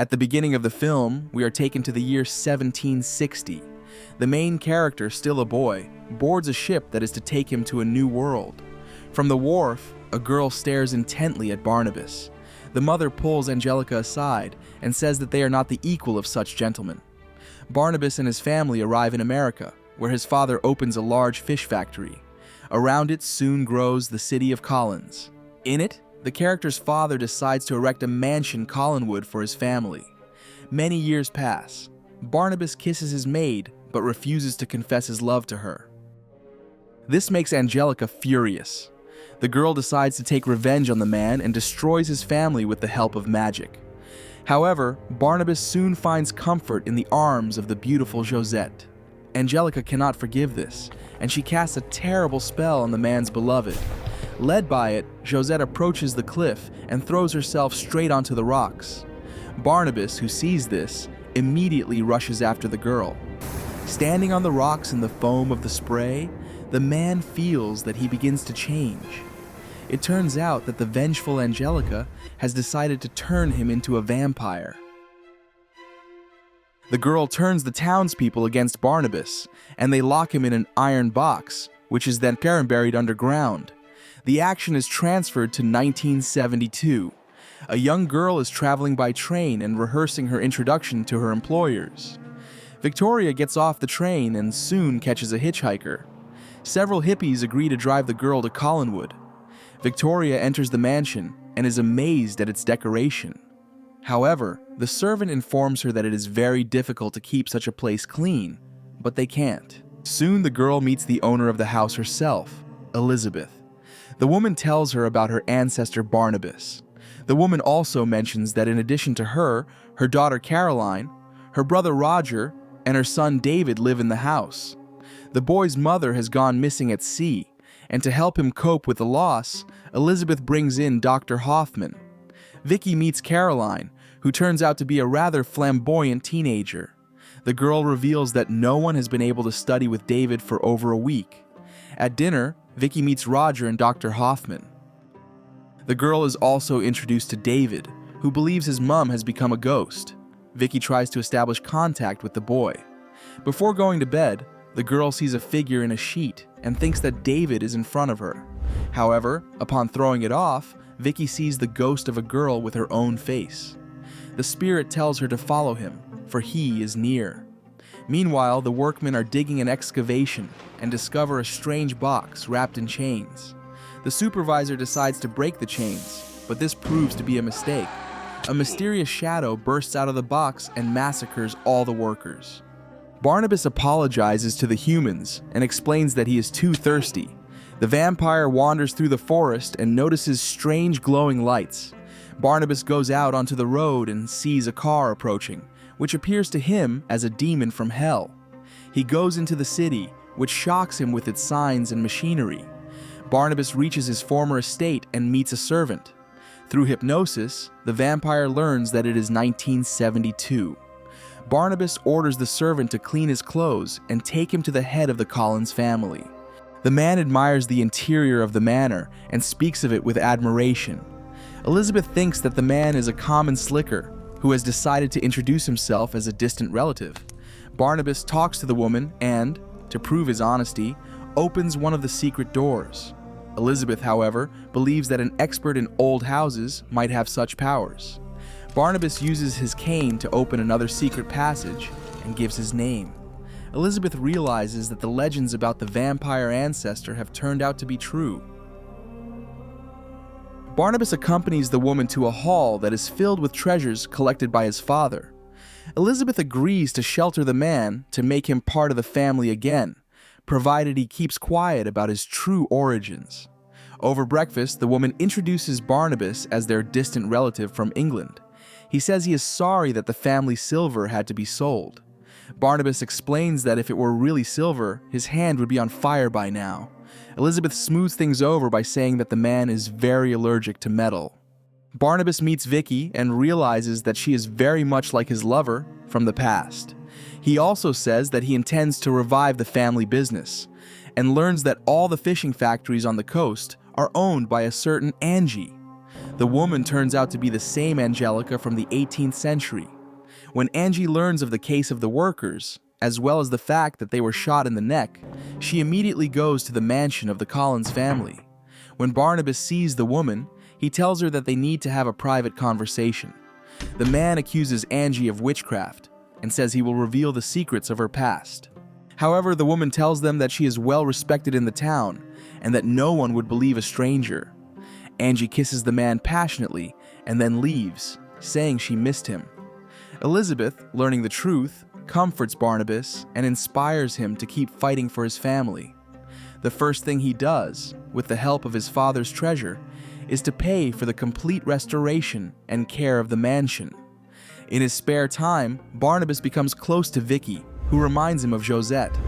At the beginning of the film, we are taken to the year 1760. The main character, still a boy, boards a ship that is to take him to a new world. From the wharf, a girl stares intently at Barnabas. The mother pulls Angelica aside and says that they are not the equal of such gentlemen. Barnabas and his family arrive in America, where his father opens a large fish factory. Around it soon grows the city of Collins. In it, the character's father decides to erect a mansion Collinwood for his family. Many years pass. Barnabas kisses his maid, but refuses to confess his love to her. This makes Angelica furious. The girl decides to take revenge on the man and destroys his family with the help of magic. However, Barnabas soon finds comfort in the arms of the beautiful Josette. Angelica cannot forgive this, and she casts a terrible spell on the man's beloved. Led by it, Josette approaches the cliff and throws herself straight onto the rocks. Barnabas, who sees this, immediately rushes after the girl. Standing on the rocks in the foam of the spray, the man feels that he begins to change. It turns out that the vengeful Angelica has decided to turn him into a vampire. The girl turns the townspeople against Barnabas, and they lock him in an iron box, which is then buried underground. The action is transferred to 1972. A young girl is traveling by train and rehearsing her introduction to her employers. Victoria gets off the train and soon catches a hitchhiker. Several hippies agree to drive the girl to Collinwood. Victoria enters the mansion and is amazed at its decoration. However, the servant informs her that it is very difficult to keep such a place clean, but they can't. Soon the girl meets the owner of the house herself, Elizabeth. The woman tells her about her ancestor Barnabas. The woman also mentions that in addition to her, her daughter Caroline, her brother Roger, and her son David live in the house. The boy's mother has gone missing at sea, and to help him cope with the loss, Elizabeth brings in Dr. Hoffman. Vicky meets Caroline, who turns out to be a rather flamboyant teenager. The girl reveals that no one has been able to study with David for over a week. At dinner, Vicky meets Roger and Dr. Hoffman. The girl is also introduced to David, who believes his mom has become a ghost. Vicky tries to establish contact with the boy. Before going to bed, the girl sees a figure in a sheet and thinks that David is in front of her. However, upon throwing it off, Vicky sees the ghost of a girl with her own face. The spirit tells her to follow him, for he is near. Meanwhile, the workmen are digging an excavation and discover a strange box wrapped in chains. The supervisor decides to break the chains, but this proves to be a mistake. A mysterious shadow bursts out of the box and massacres all the workers. Barnabas apologizes to the humans and explains that he is too thirsty. The vampire wanders through the forest and notices strange glowing lights. Barnabas goes out onto the road and sees a car approaching, which appears to him as a demon from hell. He goes into the city, which shocks him with its signs and machinery. Barnabas reaches his former estate and meets a servant. Through hypnosis, the vampire learns that it is 1972. Barnabas orders the servant to clean his clothes and take him to the head of the Collins family. The man admires the interior of the manor and speaks of it with admiration. Elizabeth thinks that the man is a common slicker who has decided to introduce himself as a distant relative. Barnabas talks to the woman and, to prove his honesty, opens one of the secret doors. Elizabeth, however, believes that an expert in old houses might have such powers. Barnabas uses his cane to open another secret passage and gives his name. Elizabeth realizes that the legends about the vampire ancestor have turned out to be true. Barnabas accompanies the woman to a hall that is filled with treasures collected by his father. Elizabeth agrees to shelter the man to make him part of the family again, provided he keeps quiet about his true origins. Over breakfast, the woman introduces Barnabas as their distant relative from England. He says he is sorry that the family silver had to be sold. Barnabas explains that if it were really silver, his hand would be on fire by now. Elizabeth smooths things over by saying that the man is very allergic to metal. Barnabas meets Vicky and realizes that she is very much like his lover from the past. He also says that he intends to revive the family business, and learns that all the fishing factories on the coast are owned by a certain Angie. The woman turns out to be the same Angelica from the 18th century. When Angie learns of the case of the workers, as well as the fact that they were shot in the neck, she immediately goes to the mansion of the Collins family. When Barnabas sees the woman, he tells her that they need to have a private conversation. The man accuses Angie of witchcraft and says he will reveal the secrets of her past. However, the woman tells them that she is well respected in the town and that no one would believe a stranger. Angie kisses the man passionately and then leaves, saying she missed him. Elizabeth, learning the truth, comforts Barnabas and inspires him to keep fighting for his family. The first thing he does, with the help of his father's treasure, is to pay for the complete restoration and care of the mansion. In his spare time, Barnabas becomes close to Vicky, who reminds him of Josette.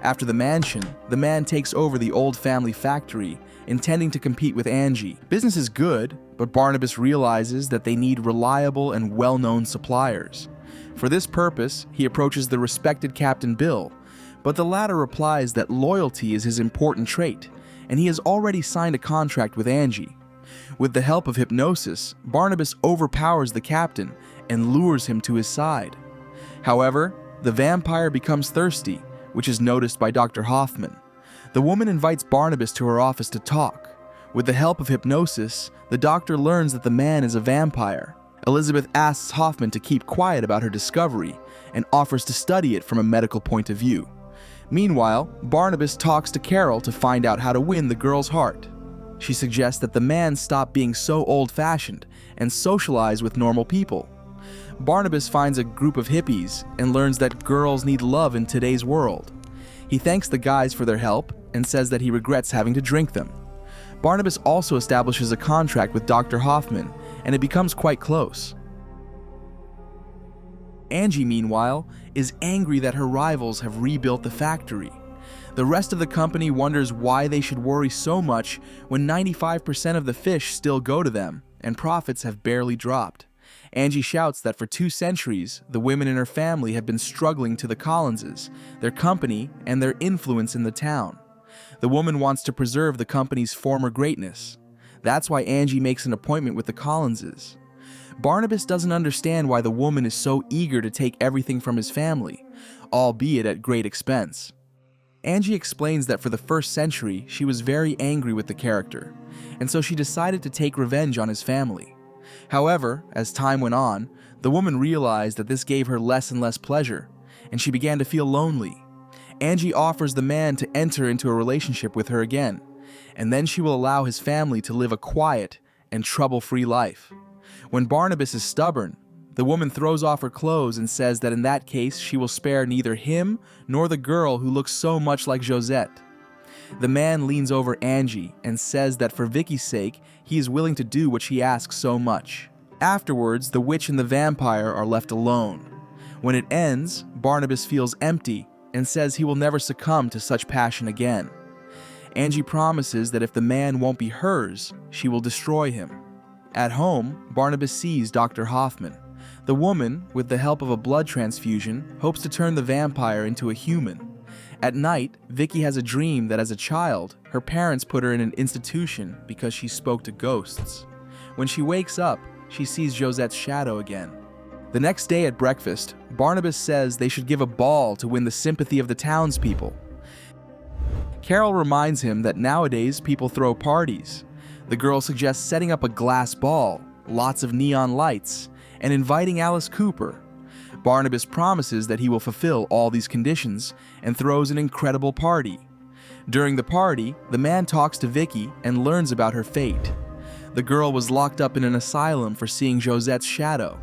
After the mansion, the man takes over the old family factory, intending to compete with Angie. Business is good, but Barnabas realizes that they need reliable and well-known suppliers. For this purpose, he approaches the respected Captain Bill, but the latter replies that loyalty is his important trait, and he has already signed a contract with Angie. With the help of hypnosis, Barnabas overpowers the captain and lures him to his side. However, the vampire becomes thirsty, which is noticed by Dr. Hoffman. The woman invites Barnabas to her office to talk. With the help of hypnosis, the doctor learns that the man is a vampire. Elizabeth asks Hoffman to keep quiet about her discovery and offers to study it from a medical point of view. Meanwhile, Barnabas talks to Carol to find out how to win the girl's heart. She suggests that the man stop being so old-fashioned and socialize with normal people. Barnabas finds a group of hippies and learns that girls need love in today's world. He thanks the guys for their help and says that he regrets having to drink them. Barnabas also establishes a contract with Dr. Hoffman, and it becomes quite close. Angie, meanwhile, is angry that her rivals have rebuilt the factory. The rest of the company wonders why they should worry so much when 95% of the fish still go to them, and profits have barely dropped. Angie shouts that for 2 centuries, the women in her family have been struggling to the Collinses, their company, and their influence in the town. The woman wants to preserve the company's former greatness. That's why Angie makes an appointment with the Collinses. Barnabas doesn't understand why the woman is so eager to take everything from his family, albeit at great expense. Angie explains that for the first century, she was very angry with the character, and so she decided to take revenge on his family. However, as time went on, the woman realized that this gave her less and less pleasure, and she began to feel lonely. Angie offers the man to enter into a relationship with her again, and then she will allow his family to live a quiet and trouble-free life. When Barnabas is stubborn, the woman throws off her clothes and says that in that case she will spare neither him nor the girl who looks so much like Josette. The man leans over Angie and says that for Vicky's sake, he is willing to do what she asks so much. Afterwards, the witch and the vampire are left alone. When it ends, Barnabas feels empty and says he will never succumb to such passion again. Angie promises that if the man won't be hers, she will destroy him. At home, Barnabas sees Dr. Hoffman. The woman, with the help of a blood transfusion, hopes to turn the vampire into a human. At night, Vicky has a dream that as a child, her parents put her in an institution because she spoke to ghosts. When she wakes up, she sees Josette's shadow again. The next day at breakfast, Barnabas says they should give a ball to win the sympathy of the townspeople. Carol reminds him that nowadays people throw parties. The girl suggests setting up a glass ball, lots of neon lights, and inviting Alice Cooper. Barnabas promises that he will fulfill all these conditions and throws an incredible party. During the party, the man talks to Vicky and learns about her fate. The girl was locked up in an asylum for seeing Josette's shadow.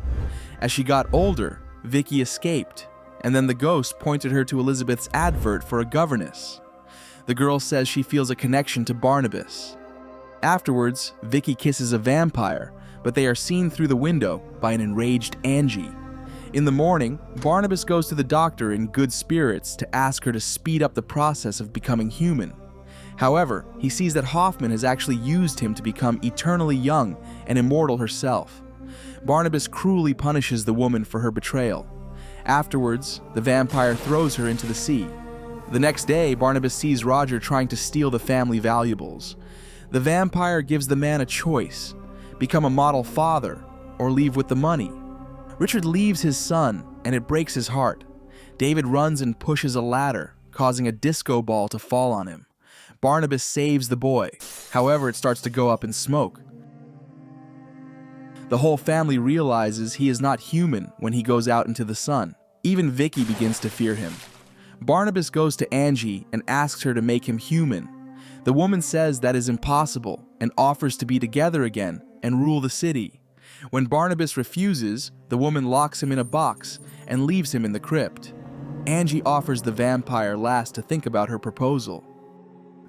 As she got older, Vicky escaped, and then the ghost pointed her to Elizabeth's advert for a governess. The girl says she feels a connection to Barnabas. Afterwards, Vicky kisses a vampire, but they are seen through the window by an enraged Angie. In the morning, Barnabas goes to the doctor in good spirits to ask her to speed up the process of becoming human. However, he sees that Hoffman has actually used him to become eternally young and immortal herself. Barnabas cruelly punishes the woman for her betrayal. Afterwards, the vampire throws her into the sea. The next day, Barnabas sees Roger trying to steal the family valuables. The vampire gives the man a choice, become a model father, or leave with the money. Richard leaves his son, and it breaks his heart. David runs and pushes a ladder, causing a disco ball to fall on him. Barnabas saves the boy. However, it starts to go up in smoke. The whole family realizes he is not human when he goes out into the sun. Even Vicky begins to fear him. Barnabas goes to Angie and asks her to make him human. The woman says that is impossible and offers to be together again and rule the city. When Barnabas refuses, the woman locks him in a box and leaves him in the crypt. Angie offers the vampire last to think about her proposal.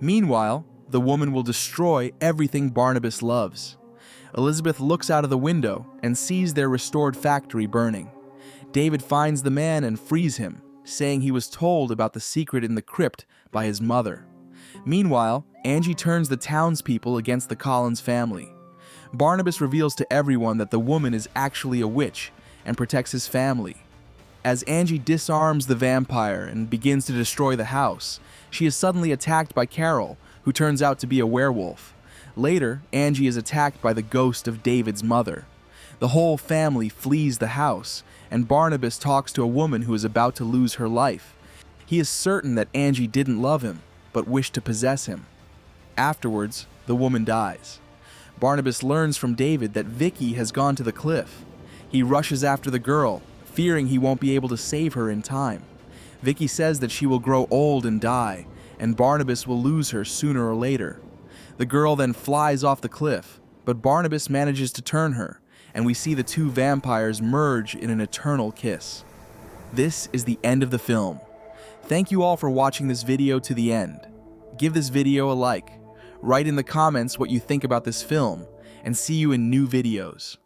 Meanwhile, the woman will destroy everything Barnabas loves. Elizabeth looks out of the window and sees their restored factory burning. David finds the man and frees him, saying he was told about the secret in the crypt by his mother. Meanwhile, Angie turns the townspeople against the Collins family. Barnabas reveals to everyone that the woman is actually a witch and protects his family. As Angie disarms the vampire and begins to destroy the house, she is suddenly attacked by Carol, who turns out to be a werewolf. Later, Angie is attacked by the ghost of David's mother. The whole family flees the house, and Barnabas talks to a woman who is about to lose her life. He is certain that Angie didn't love him, but wished to possess him. Afterwards, the woman dies. Barnabas learns from David that Vicky has gone to the cliff. He rushes after the girl, fearing he won't be able to save her in time. Vicky says that she will grow old and die, and Barnabas will lose her sooner or later. The girl then flies off the cliff, but Barnabas manages to turn her, and we see the two vampires merge in an eternal kiss. This is the end of the film. Thank you all for watching this video to the end. Give this video a like, write in the comments what you think about this film, and see you in new videos.